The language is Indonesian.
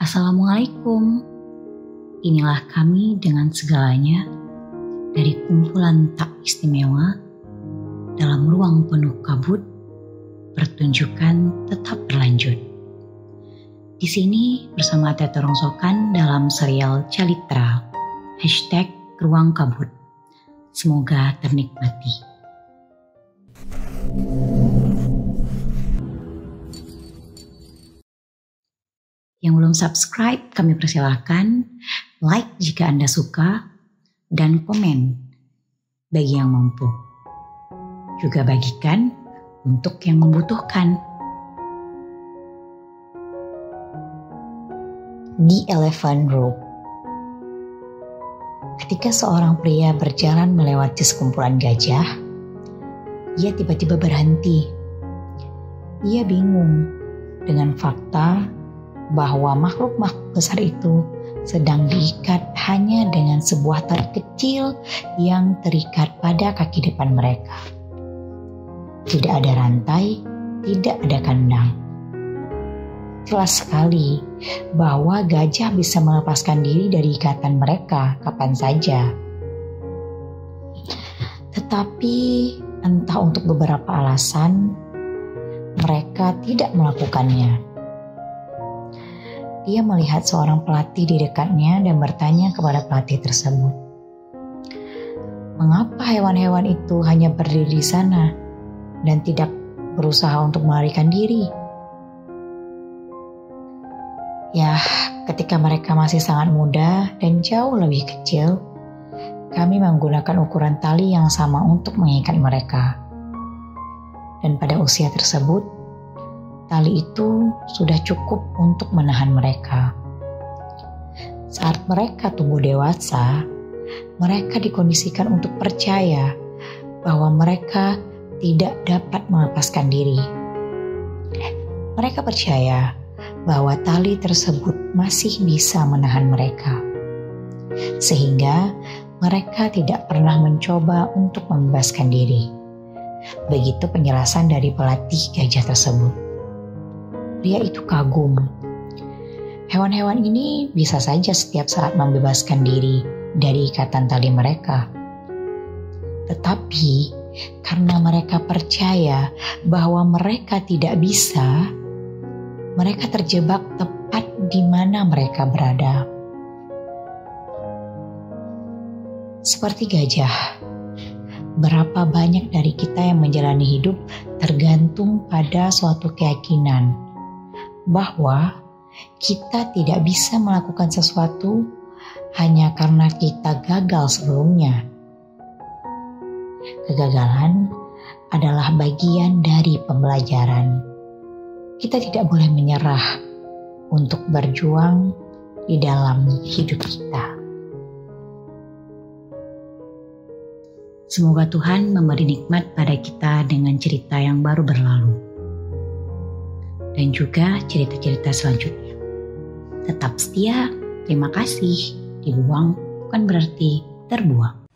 Assalamualaikum. Inilah kami dengan segalanya dari kumpulan tak istimewa dalam ruang penuh kabut, pertunjukan tetap berlanjut. Di sini bersama Tete Rongsokan dalam serial Calitra, #Ruang Kabut. Semoga ternikmati. Yang belum subscribe, kami persilahkan like jika Anda suka dan komen bagi yang mampu. Juga bagikan untuk yang membutuhkan. The Elephant Rope. Ketika seorang pria berjalan melewati sekumpulan gajah, ia tiba-tiba berhenti. Ia bingung dengan fakta bahwa makhluk-makhluk besar itu sedang diikat hanya dengan sebuah tali kecil yang terikat pada kaki depan mereka. Tidak ada rantai, tidak ada kandang. Jelas sekali bahwa gajah bisa melepaskan diri dari ikatan mereka kapan saja. Tetapi entah untuk beberapa alasan, mereka tidak melakukannya. Dia melihat seorang pelatih di dekatnya dan bertanya kepada pelatih tersebut, "Mengapa hewan-hewan itu hanya berdiri di sana dan tidak berusaha untuk melarikan diri?" "Ya, ketika mereka masih sangat muda dan jauh lebih kecil, kami menggunakan ukuran tali yang sama untuk mengikat mereka. Dan pada usia tersebut, tali itu sudah cukup untuk menahan mereka. Saat mereka tumbuh dewasa, mereka dikondisikan untuk percaya bahwa mereka tidak dapat melepaskan diri. Mereka percaya bahwa tali tersebut masih bisa menahan mereka, sehingga mereka tidak pernah mencoba untuk membebaskan diri." Begitu penjelasan dari pelatih gajah tersebut. Pria itu kagum. Hewan-hewan ini bisa saja setiap saat membebaskan diri dari ikatan tali mereka. Tetapi karena mereka percaya bahwa mereka tidak bisa, mereka terjebak tepat di mana mereka berada. Seperti gajah, berapa banyak dari kita yang menjalani hidup tergantung pada suatu keyakinan bahwa kita tidak bisa melakukan sesuatu hanya karena kita gagal sebelumnya. Kegagalan adalah bagian dari pembelajaran. Kita tidak boleh menyerah untuk berjuang di dalam hidup kita. Semoga Tuhan memberi nikmat pada kita dengan cerita yang baru berlalu. Dan juga cerita-cerita selanjutnya. Tetap setia, terima kasih. Dibuang bukan berarti terbuang.